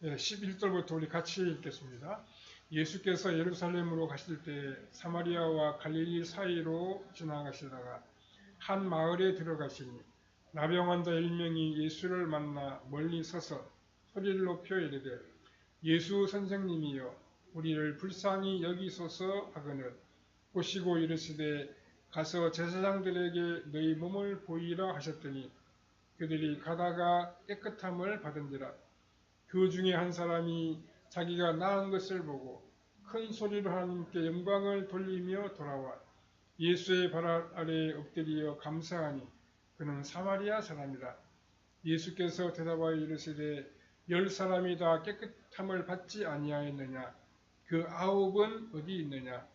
11절부터 우리 같이 읽겠습니다. 예수께서 예루살렘으로 가실 때 사마리아와 갈릴리 사이로 지나가시다가 한 마을에 들어가시니 나병 환자 1명이 예수를 만나 멀리 서서 소리를 높여 이르되 예수 선생님이여 우리를 불쌍히 여기소서 하거늘 보시고 이르시되 가서 제사장들에게 너희 몸을 보이라 하셨더니 그들이 가다가 깨끗함을 받은지라. 그 중에 한 사람이 자기가 나은 것을 보고 큰 소리로 하나님께 영광을 돌리며 돌아와 예수의 발 아래에 엎드려 감사하니 그는 사마리아 사람이라. 예수께서 대답하여 이르시되 10사람이 다 깨끗함을 받지 아니하였느냐? 그 9은 어디 있느냐?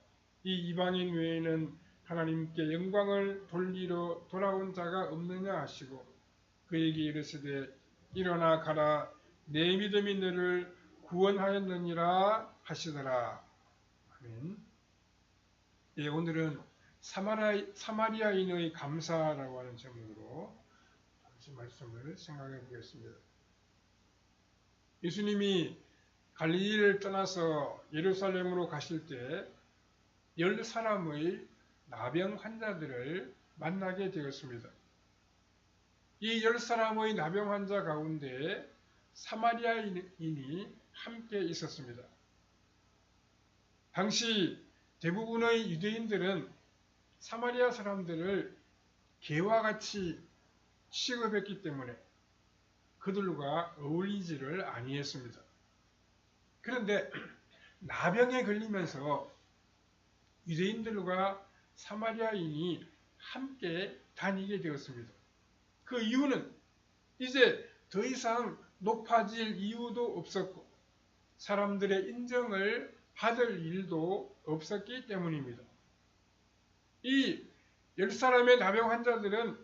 이 이방인 외에는 하나님께 영광을 돌리러 돌아온 자가 없느냐 하시고 그에게 이르시되 일어나 가라 내 믿음이 너를 구원하였느니라 하시더라. 아멘. 예, 오늘은 사마리아인의 감사라고 하는 제목으로 다시 말씀을 생각해 보겠습니다. 예수님이 갈릴리를 떠나서 예루살렘으로 가실 때 10사람의 나병 환자들을 만나게 되었습니다. 이 10사람의 나병 환자 가운데 사마리아인이 함께 있었습니다. 당시 대부분의 유대인들은 사마리아 사람들을 개와 같이 취급했기 때문에 그들과 어울리지를 아니했습니다. 그런데 나병에 걸리면서 유대인들과 사마리아인이 함께 다니게 되었습니다. 그 이유는 이제 더 이상 높아질 이유도 없었고 사람들의 인정을 받을 일도 없었기 때문입니다. 이 10사람의 나병 환자들은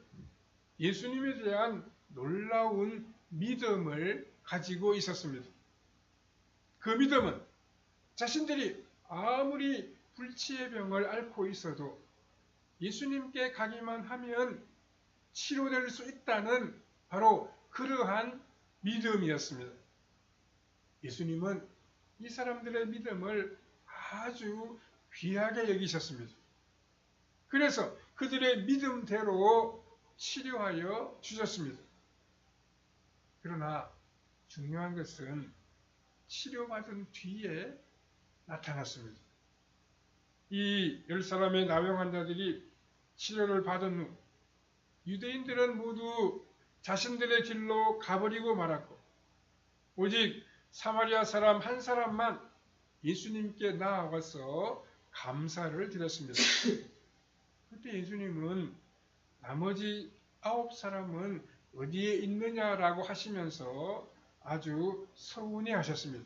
예수님에 대한 놀라운 믿음을 가지고 있었습니다. 그 믿음은 자신들이 아무리 불치의 병을 앓고 있어도 예수님께 가기만 하면 치료될 수 있다는 바로 그러한 믿음이었습니다. 예수님은 이 사람들의 믿음을 아주 귀하게 여기셨습니다. 그래서 그들의 믿음대로 치료하여 주셨습니다. 그러나 중요한 것은 치료받은 뒤에 나타났습니다. 이 10사람의 나병 환자들이 치료를 받은 후 유대인들은 모두 자신들의 길로 가버리고 말았고 오직 사마리아 사람 한 사람만 예수님께 나아가서 감사를 드렸습니다. 그때 예수님은 나머지 9사람은 어디에 있느냐라고 하시면서 아주 서운해 하셨습니다.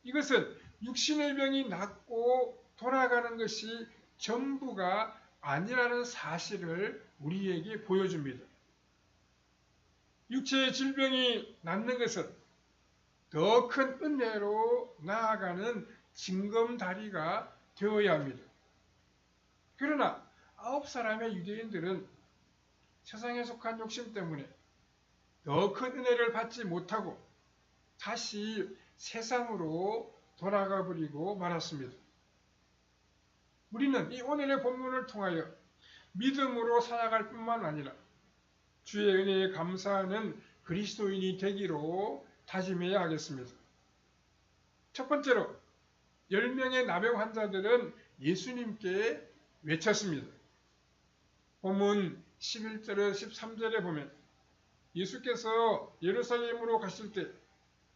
이것은 육신의 병이 낫고 돌아가는 것이 전부가 아니라는 사실을 우리에게 보여줍니다. 육체의 질병이 낫는 것은 더 큰 은혜로 나아가는 징검다리가 되어야 합니다. 그러나 9사람의 유대인들은 세상에 속한 욕심 때문에 더 큰 은혜를 받지 못하고 다시 세상으로 돌아가 버리고 말았습니다. 우리는 이 오늘의 본문을 통하여 믿음으로 살아갈 뿐만 아니라 주의 은혜에 감사하는 그리스도인이 되기로 다짐해야 하겠습니다. 첫 번째로 10명의 나병 환자들은 예수님께 외쳤습니다. 본문 11절에 13절에 보면 예수께서 예루살렘으로 가실 때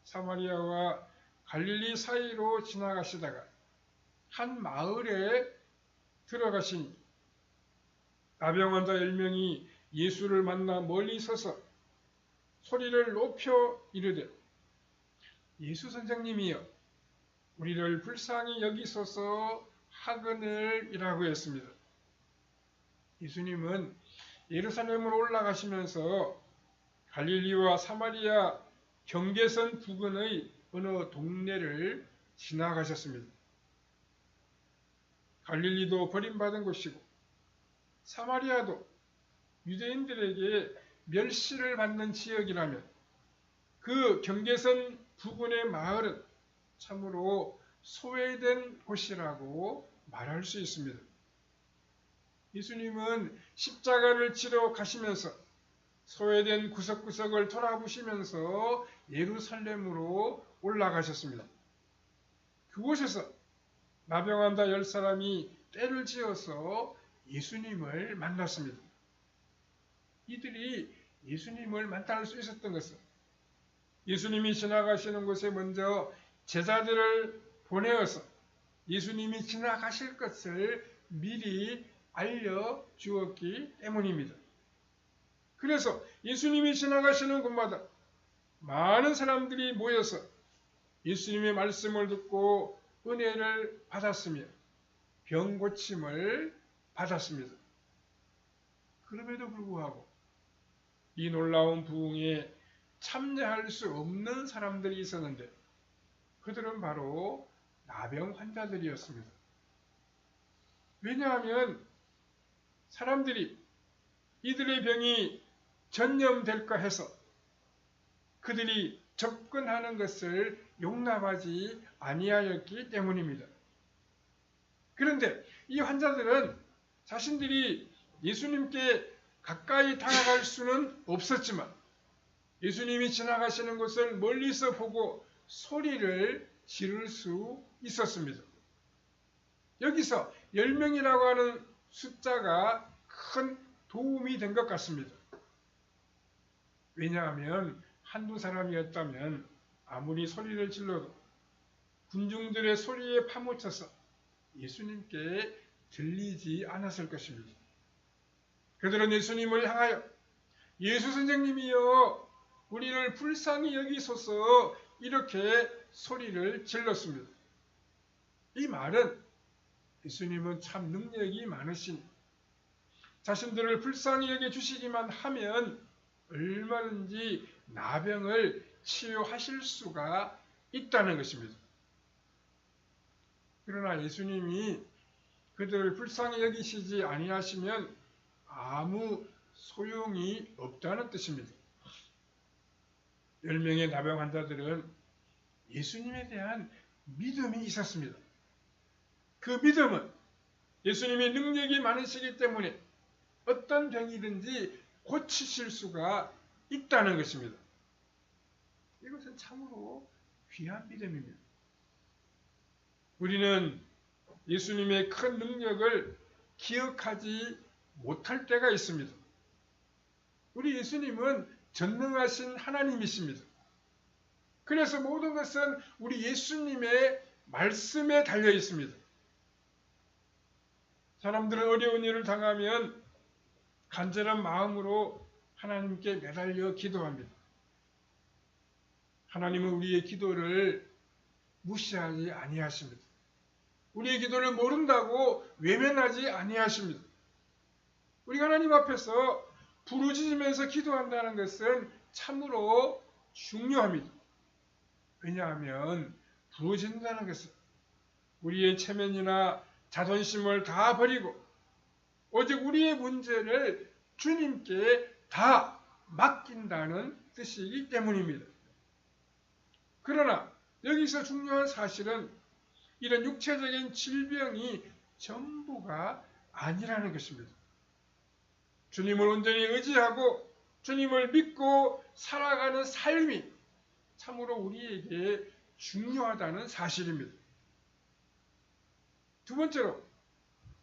사마리아와 갈릴리 사이로 지나가시다가 한 마을에 들어가시니 나병 환자 10명이 예수를 만나 멀리 서서 소리를 높여 이르되 예수 선생님이여 우리를 불쌍히 여기소서 하거늘 이라고 했습니다. 예수님은 예루살렘으로 올라가시면서 갈릴리와 사마리아 경계선 부근의 어느 동네를 지나가셨습니다. 갈릴리도 버림받은 곳이고 사마리아도 유대인들에게 멸시를 받는 지역이라면 그 경계선 부근의 마을은 참으로 소외된 곳이라고 말할 수 있습니다. 예수님은 십자가를 지러 가시면서 소외된 구석구석을 돌아보시면서 예루살렘으로 올라가셨습니다. 그곳에서 나병환자 10사람이 떼를 지어서 예수님을 만났습니다. 이들이 예수님을 만날 수 있었던 것은 예수님이 지나가시는 곳에 먼저 제자들을 보내어서 예수님이 지나가실 것을 미리 알려주었기 때문입니다. 그래서 예수님이 지나가시는 곳마다 많은 사람들이 모여서 예수님의 말씀을 듣고 은혜를 받았으며 병 고침을 받았습니다. 그럼에도 불구하고 이 놀라운 부흥에 참여할 수 없는 사람들이 있었는데 그들은 바로 나병 환자들이었습니다. 왜냐하면 사람들이 이들의 병이 전염될까 해서 그들이 접근하는 것을 용납하지 아니하였기 때문입니다. 그런데 이 환자들은 자신들이 예수님께 가까이 다가갈 수는 없었지만 예수님이 지나가시는 것을 멀리서 보고 소리를 지를 수 있었습니다. 여기서 10명이라고 하는 숫자가 큰 도움이 된 것 같습니다. 왜냐하면 한두 사람이었다면 아무리 소리를 질러도 군중들의 소리에 파묻혀서 예수님께 들리지 않았을 것입니다. 그들은 예수님을 향하여 예수 선생님이여 우리를 불쌍히 여기소서 이렇게 소리를 질렀습니다. 이 말은 예수님은 참 능력이 많으신 자신들을 불쌍히 여겨주시기만 하면 얼마든지 나병을 치유하실 수가 있다는 것입니다. 그러나 예수님이 그들을 불쌍히 여기시지 아니하시면 아무 소용이 없다는 뜻입니다. 10명의 나병 환자들은 예수님에 대한 믿음이 있었습니다. 그 믿음은 예수님이 능력이 많으시기 때문에 어떤 병이든지 고치실 수가 있다는 것입니다. 이것은 참으로 귀한 믿음입니다. 우리는 예수님의 큰 능력을 기억하지 못할 때가 있습니다. 우리 예수님은 전능하신 하나님이십니다. 그래서 모든 것은 우리 예수님의 말씀에 달려 있습니다. 사람들은 어려운 일을 당하면 간절한 마음으로 하나님께 매달려 기도합니다. 하나님은 우리의 기도를 무시하지 아니하십니다. 우리의 기도를 모른다고 외면하지 아니하십니다. 우리가 하나님 앞에서 부르짖으면서 기도한다는 것은 참으로 중요합니다. 왜냐하면 부르짖는다는 것은 우리의 체면이나 자존심을 다 버리고 오직 우리의 문제를 주님께 다 맡긴다는 뜻이기 때문입니다. 그러나 여기서 중요한 사실은 이런 육체적인 질병이 전부가 아니라는 것입니다. 주님을 온전히 의지하고 주님을 믿고 살아가는 삶이 참으로 우리에게 중요하다는 사실입니다. 두 번째로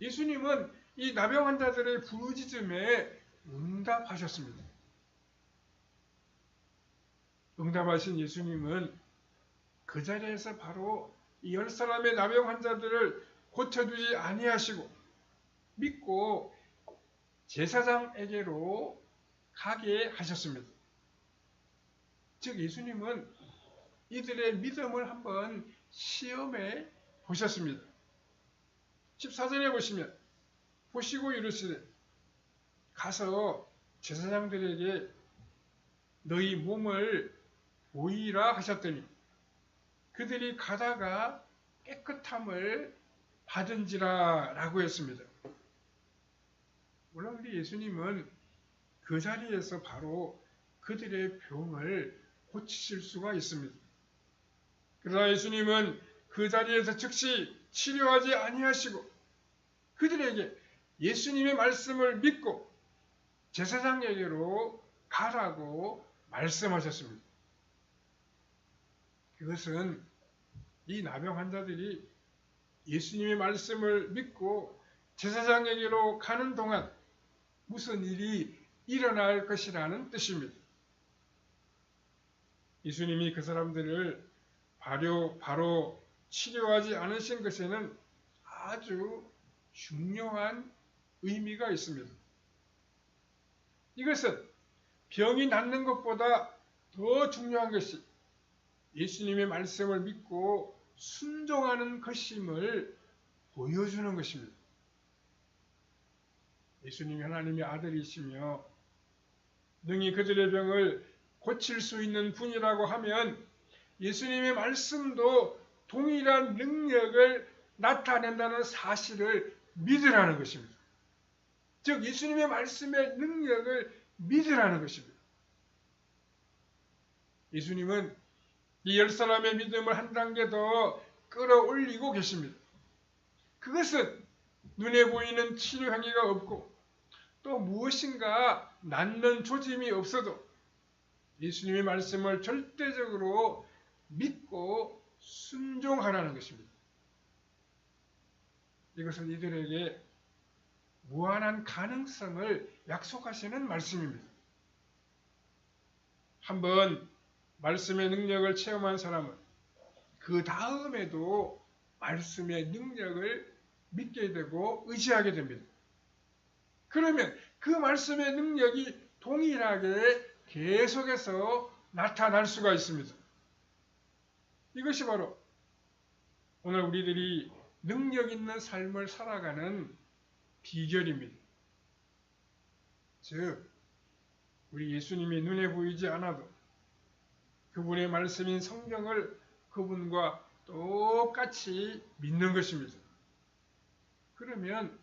예수님은 이 나병 환자들의 부르짖음에 응답하셨습니다. 응답하신 예수님은 그 자리에서 바로 이 10사람의 나병 환자들을 고쳐주지 아니하시고 믿고 제사장에게로 가게 하셨습니다. 즉 예수님은 이들의 믿음을 한번 시험해 보셨습니다. 14절에 보시면 보시고 이르시되 가서 제사장들에게 너희 몸을 보이라 하셨더니 그들이 가다가 깨끗함을 받은지라 라고 했습니다. 물론 우리 예수님은 그 자리에서 바로 그들의 병을 고치실 수가 있습니다. 그러나 예수님은 그 자리에서 즉시 치료하지 아니하시고 그들에게 예수님의 말씀을 믿고 제사장에게로 가라고 말씀하셨습니다. 그것은 이 나병 환자들이 예수님의 말씀을 믿고 제사장에게로 가는 동안 무슨 일이 일어날 것이라는 뜻입니다. 예수님이 그 사람들을 바로 치료하지 않으신 것에는 아주 중요한 의미가 있습니다. 이것은 병이 낫는 것보다 더 중요한 것이 예수님의 말씀을 믿고 순종하는 것임을 보여주는 것입니다. 예수님이 하나님의 아들이시며 능히 그들의 병을 고칠 수 있는 분이라고 하면 예수님의 말씀도 동일한 능력을 나타낸다는 사실을 믿으라는 것입니다. 즉 예수님의 말씀의 능력을 믿으라는 것입니다. 예수님은 이 10사람의 믿음을 한 단계 더 끌어올리고 계십니다. 그것은 눈에 보이는 치료 행위가 없고 또 무엇인가 낫는 조짐이 없어도 예수님의 말씀을 절대적으로 믿고 순종하라는 것입니다. 이것은 이들에게 무한한 가능성을 약속하시는 말씀입니다. 한번 말씀의 능력을 체험한 사람은 그 다음에도 말씀의 능력을 믿게 되고 의지하게 됩니다. 그러면 그 말씀의 능력이 동일하게 계속해서 나타날 수가 있습니다. 이것이 바로 오늘 우리들이 능력 있는 삶을 살아가는 비결입니다. 즉, 우리 예수님이 눈에 보이지 않아도 그분의 말씀인 성경을 그분과 똑같이 믿는 것입니다. 그러면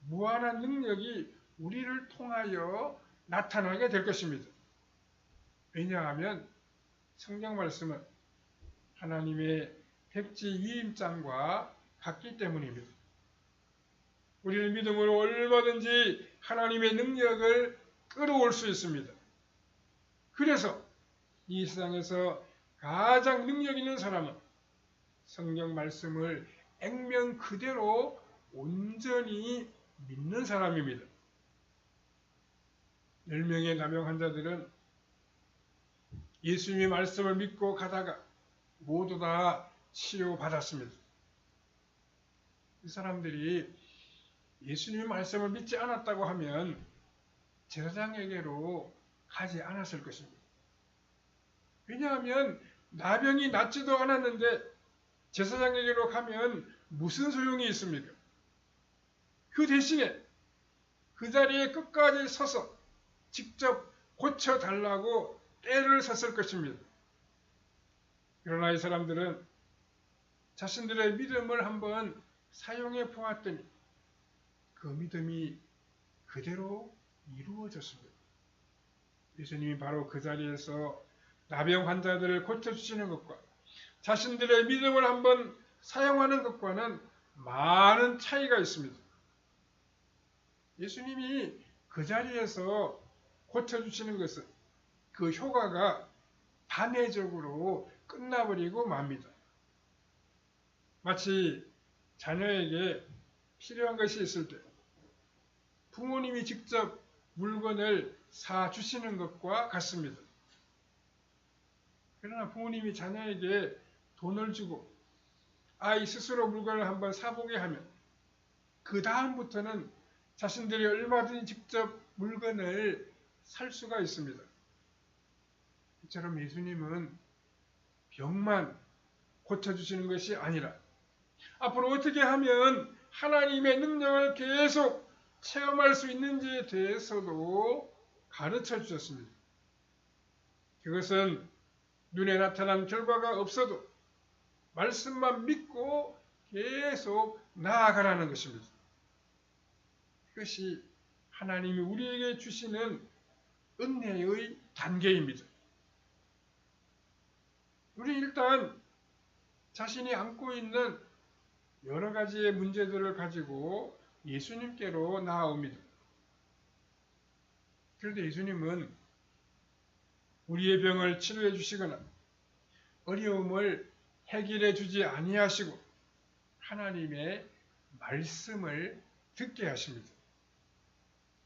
무한한 능력이 우리를 통하여 나타나게 될 것입니다. 왜냐하면 성경 말씀은 하나님의 백지 위임장과 같기 때문입니다. 우리는 믿음으로 얼마든지 하나님의 능력을 끌어올 수 있습니다. 그래서 이 세상에서 가장 능력 있는 사람은 성경 말씀을 액면 그대로 온전히 믿는 사람입니다. 10명의 나병 환자들은 예수님의 말씀을 믿고 가다가 모두 다 치료받았습니다. 이 사람들이 예수님의 말씀을 믿지 않았다고 하면 제사장에게로 가지 않았을 것입니다. 왜냐하면 나병이 낫지도 않았는데 제사장에게로 가면 무슨 소용이 있습니까? 그 대신에 그 자리에 끝까지 서서 직접 고쳐달라고 떼를 섰을 것입니다. 그러나 이 사람들은 자신들의 믿음을 한번 사용해 보았더니 그 믿음이 그대로 이루어졌습니다. 예수님이 바로 그 자리에서 나병 환자들을 고쳐주시는 것과 자신들의 믿음을 한번 사용하는 것과는 많은 차이가 있습니다. 예수님이 그 자리에서 고쳐주시는 것은 그 효과가 단회적으로 끝나버리고 맙니다. 마치 자녀에게 필요한 것이 있을 때 부모님이 직접 물건을 사주시는 것과 같습니다. 그러나 부모님이 자녀에게 돈을 주고 아이 스스로 물건을 한번 사보게 하면 그 다음부터는 자신들이 얼마든지 직접 물건을 살 수가 있습니다. 이처럼 예수님은 병만 고쳐주시는 것이 아니라 앞으로 어떻게 하면 하나님의 능력을 계속 체험할 수 있는지에 대해서도 가르쳐 주셨습니다. 그것은 눈에 나타난 결과가 없어도 말씀만 믿고 계속 나아가라는 것입니다. 그것이 하나님이 우리에게 주시는 은혜의 단계입니다. 우리 일단 자신이 안고 있는 여러 가지의 문제들을 가지고 예수님께로 나아옵니다. 그런데 예수님은 우리의 병을 치료해 주시거나 어려움을 해결해 주지 아니하시고 하나님의 말씀을 듣게 하십니다.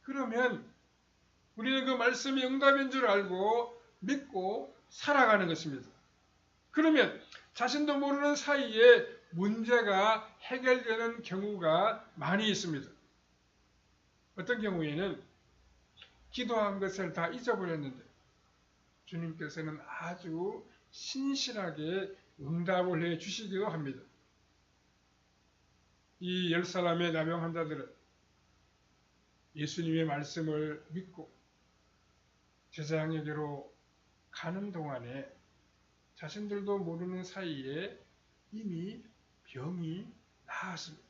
그러면 우리는 그 말씀이 응답인 줄 알고 믿고 살아가는 것입니다. 그러면 자신도 모르는 사이에 문제가 해결되는 경우가 많이 있습니다. 어떤 경우에는 기도한 것을 다 잊어버렸는데 주님께서는 아주 신실하게 응답을 해 주시기도 합니다. 이 10사람의 나병 환자들은 예수님의 말씀을 믿고 제사장에게로 가는 동안에 자신들도 모르는 사이에 이미 병이 나았습니다.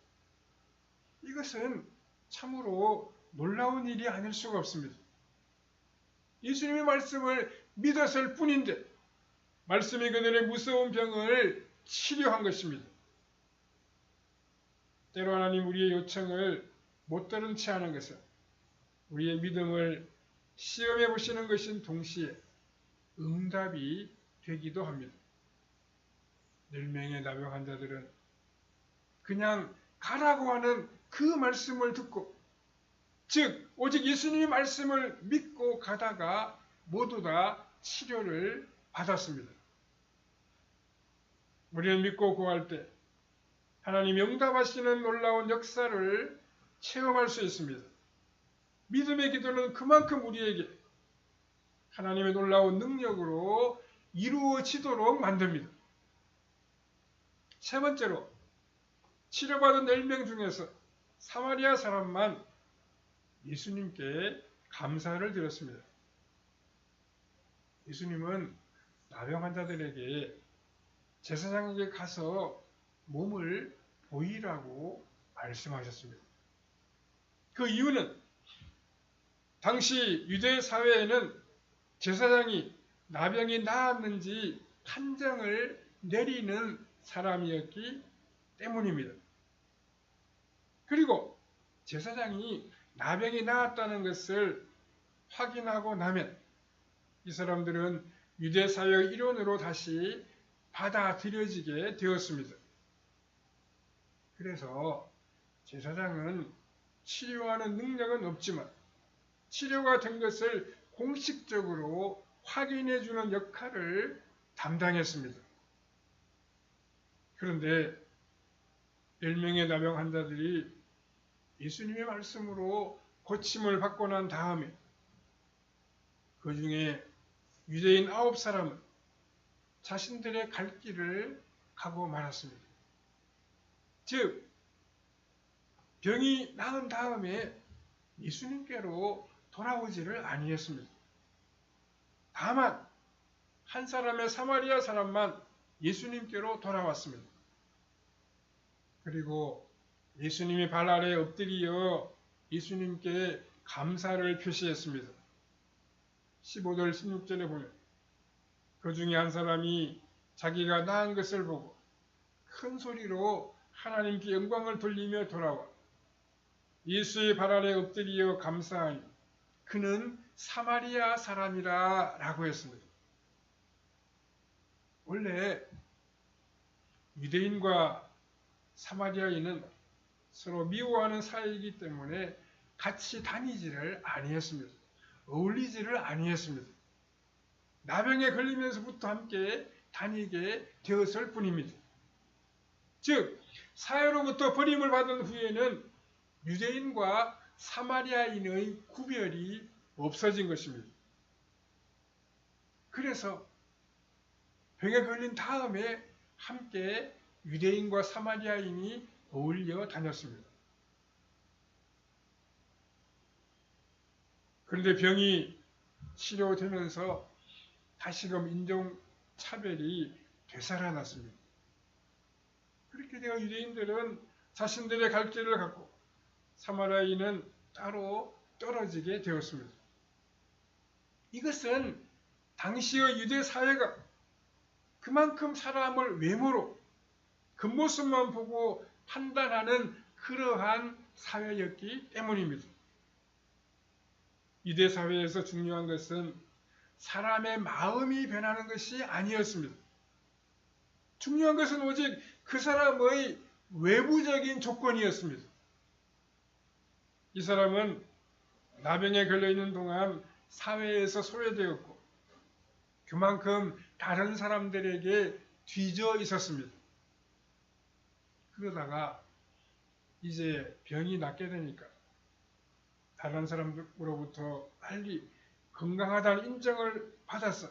이것은 참으로 놀라운 일이 아닐 수가 없습니다. 예수님의 말씀을 믿었을 뿐인데 말씀이 그들의 무서운 병을 치료한 것입니다. 때로 하나님 우리의 요청을 못 들은 채 하는 것은 우리의 믿음을 시험해 보시는 것인 동시에 응답이 되기도 합니다. 10명의 나병 환자들은 그냥 가라고 하는 그 말씀을 듣고 즉 오직 예수님의 말씀을 믿고 가다가 모두 다 치료를 받았습니다. 우리는 믿고 구할 때 하나님이 응답하시는 놀라운 역사를 체험할 수 있습니다. 믿음의 기도는 그만큼 우리에게 하나님의 놀라운 능력으로 이루어지도록 만듭니다. 세 번째로 치료받은 10명 중에서 사마리아 사람만 예수님께 감사를 드렸습니다. 예수님은 나병 환자들에게 제사장에게 가서 몸을 보이라고 말씀하셨습니다. 그 이유는 당시 유대 사회에는 제사장이 나병이 나았는지 판정을 내리는 사람이었기 때문입니다. 그리고 제사장이 나병이 나았다는 것을 확인하고 나면 이 사람들은 유대 사회의 일원으로 다시 받아들여지게 되었습니다. 그래서 제사장은 치료하는 능력은 없지만 치료가 된 것을 공식적으로 확인해 주는 역할을 담당했습니다. 그런데 10명의 나병 환자들이 예수님의 말씀으로 고침을 받고 난 다음에 그 중에 유대인 9사람은 자신들의 갈 길을 가고 말았습니다. 즉 병이 나은 다음에 예수님께로 돌아오지를 아니했습니다. 다만 한 사람의 사마리아 사람만 예수님께로 돌아왔습니다. 그리고 예수님의 발 아래에 엎드려 예수님께 감사를 표시했습니다. 15절 16절에 보면 그 중에 한 사람이 자기가 나은 것을 보고 큰 소리로 하나님께 영광을 돌리며 돌아와 예수의 발 아래 엎드려 감사하니 그는 사마리아 사람이라 라고 했습니다. 원래 유대인과 사마리아인은 서로 미워하는 사이이기 때문에 같이 다니지를 아니했습니다. 어울리지를 아니했습니다. 나병에 걸리면서부터 함께 다니게 되었을 뿐입니다. 즉 사회로부터 버림을 받은 후에는 유대인과 사마리아인의 구별이 없어진 것입니다. 그래서 병에 걸린 다음에 함께 유대인과 사마리아인이 어울려 다녔습니다. 그런데 병이 치료되면서 다시금 인종차별이 되살아났습니다. 그렇게 되어 유대인들은 자신들의 갈 길을 갖고 사마리아인은 따로 떨어지게 되었습니다. 이것은 당시의 유대 사회가 그만큼 사람을 외모로 겉모습만 보고 판단하는 그러한 사회였기 때문입니다. 유대 사회에서 중요한 것은 사람의 마음이 변하는 것이 아니었습니다. 중요한 것은 오직 그 사람의 외부적인 조건이었습니다. 이 사람은 나병에 걸려있는 동안 사회에서 소외되었고 그만큼 다른 사람들에게 뒤져 있었습니다. 그러다가 이제 병이 낫게 되니까 다른 사람들로부터 빨리 건강하다는 인정을 받아서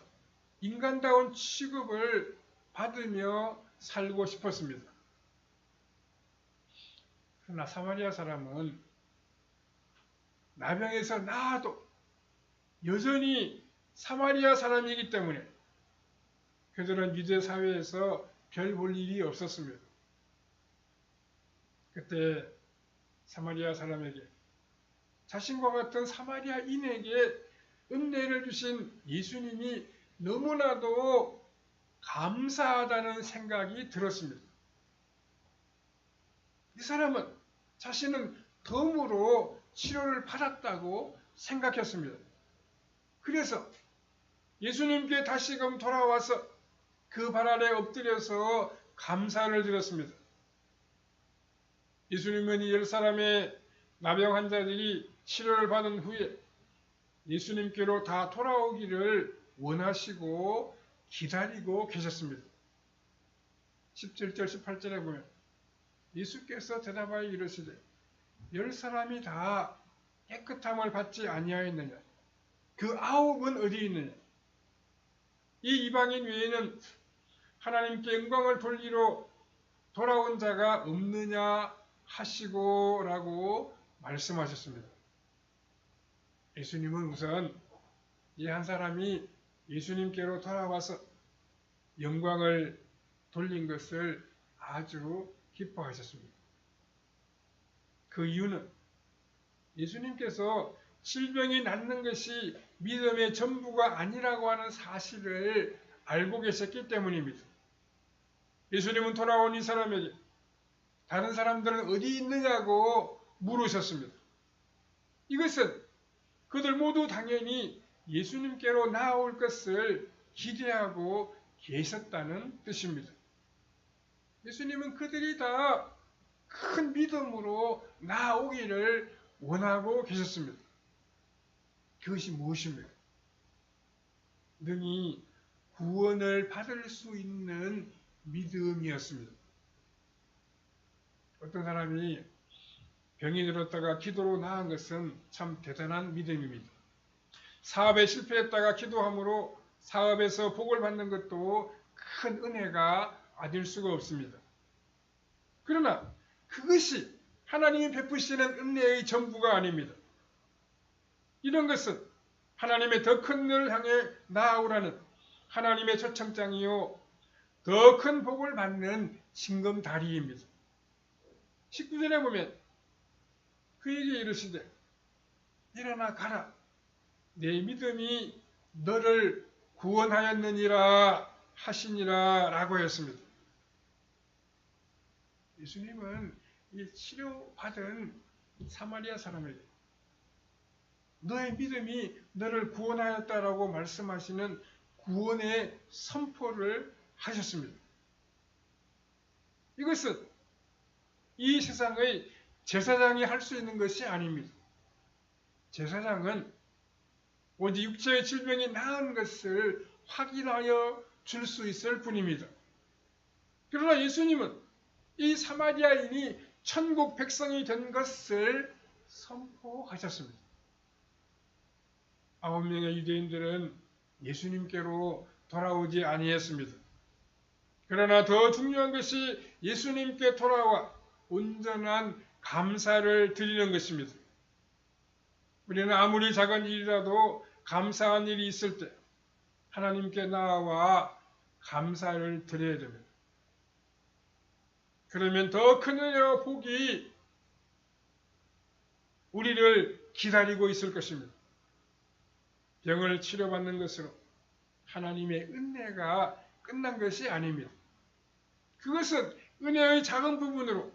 인간다운 취급을 받으며 살고 싶었습니다. 그러나 사마리아 사람은 나병에서 나아도 여전히 사마리아 사람이기 때문에 그들은 유대 사회에서 별 볼 일이 없었습니다. 그때 사마리아 사람에게 자신과 같은 사마리아인에게 은혜를 주신 예수님이 너무나도 감사하다는 생각이 들었습니다. 이 사람은 자신은 덤으로 치료를 받았다고 생각했습니다. 그래서 예수님께 다시금 돌아와서 그 발 아래 엎드려서 감사를 드렸습니다. 예수님은 이 10사람의 나병 환자들이 치료를 받은 후에 예수님께로 다 돌아오기를 원하시고 기다리고 계셨습니다. 17절 18절에 보면 예수께서 대답하여 이르시되 10사람이 다 깨끗함을 받지 아니하였느냐? 그 9은 어디 있느냐? 이 이방인 외에는 하나님께 영광을 돌리러 돌아온 자가 없느냐 하시고 라고 말씀하셨습니다. 예수님은 우선 이 한 사람이 예수님께로 돌아와서 영광을 돌린 것을 아주 기뻐하셨습니다. 그 이유는 예수님께서 질병이 낫는 것이 믿음의 전부가 아니라고 하는 사실을 알고 계셨기 때문입니다. 예수님은 돌아온 이 사람에게 다른 사람들은 어디 있느냐고 물으셨습니다. 이것은 그들 모두 당연히 예수님께로 나아올 것을 기대하고 계셨다는 뜻입니다. 예수님은 그들이 다 큰 믿음으로 나아오기를 원하고 계셨습니다. 그것이 무엇입니까? 능히 구원을 받을 수 있는 믿음이었습니다. 어떤 사람이 병이 들었다가 기도로 나은 것은 참 대단한 믿음입니다. 사업에 실패했다가 기도함으로 사업에서 복을 받는 것도 큰 은혜가 아닐 수가 없습니다. 그러나 그것이 하나님이 베푸시는 은혜의 전부가 아닙니다. 이런 것은 하나님의 더 큰 일을 향해 나아오라는 하나님의 초청장이요 더 큰 복을 받는 징검다리입니다. 19절에 보면 그에게 이르시되 일어나 가라 내 믿음이 너를 구원하였느니라 하시니라 라고 했습니다. 예수님은 이 치료받은 사마리아 사람에게 너의 믿음이 너를 구원하였다라고 말씀하시는 구원의 선포를 하셨습니다. 이것은 이 세상의 제사장이 할 수 있는 것이 아닙니다. 제사장은 오직 육체의 질병이 나은 것을 확인하여 줄 수 있을 뿐입니다. 그러나 예수님은 이 사마리아인이 천국 백성이 된 것을 선포하셨습니다. 9명의 유대인들은 예수님께로 돌아오지 아니했습니다. 그러나 더 중요한 것이 예수님께 돌아와 온전한 감사를 드리는 것입니다. 우리는 아무리 작은 일이라도 감사한 일이 있을 때 하나님께 나아와 감사를 드려야 됩니다. 그러면 더 큰 은혜와 복이 우리를 기다리고 있을 것입니다. 병을 치료받는 것으로 하나님의 은혜가 끝난 것이 아닙니다. 그것은 은혜의 작은 부분으로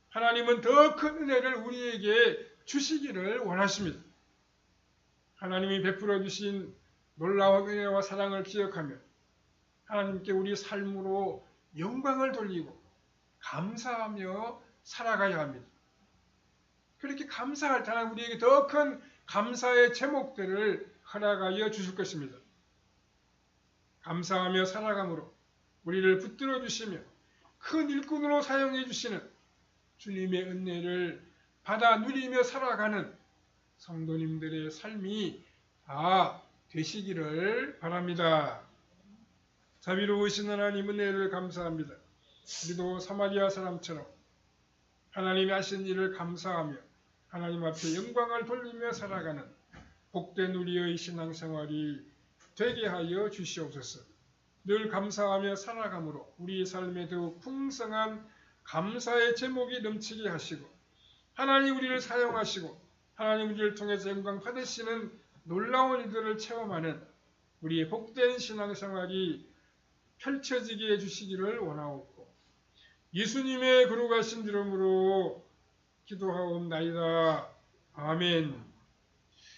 하나님은 더 큰 은혜를 우리에게 주시기를 원하십니다. 하나님이 베풀어 주신 놀라운 은혜와 사랑을 기억하며 하나님께 우리 삶으로 영광을 돌리고 감사하며 살아가야 합니다. 그렇게 감사할 때 하나님 우리에게 더 큰 감사의 제목들을 허락하여 주실 것입니다. 감사하며 살아감으로 우리를 붙들어 주시며 큰 일꾼으로 사용해 주시는 주님의 은혜를 받아 누리며 살아가는 성도님들의 삶이 다 되시기를 바랍니다. 자비로우신 하나님 은혜를 감사합니다. 우리도 사마리아 사람처럼 하나님이 하신 일을 감사하며 하나님 앞에 영광을 돌리며 살아가는 복된 우리의 신앙생활이 되게 하여 주시옵소서. 늘 감사하며 살아감으로 우리의 삶에 더욱 풍성한 감사의 제목이 넘치게 하시고 하나님 우리를 사용하시고 하나님 우리를 통해서 영광 받으시는 놀라운 일들을 체험하는 우리의 복된 신앙생활이 펼쳐지게 해주시기를 원하옵고 예수님의 거룩하신 이름으로 기도하옵나이다. 아멘.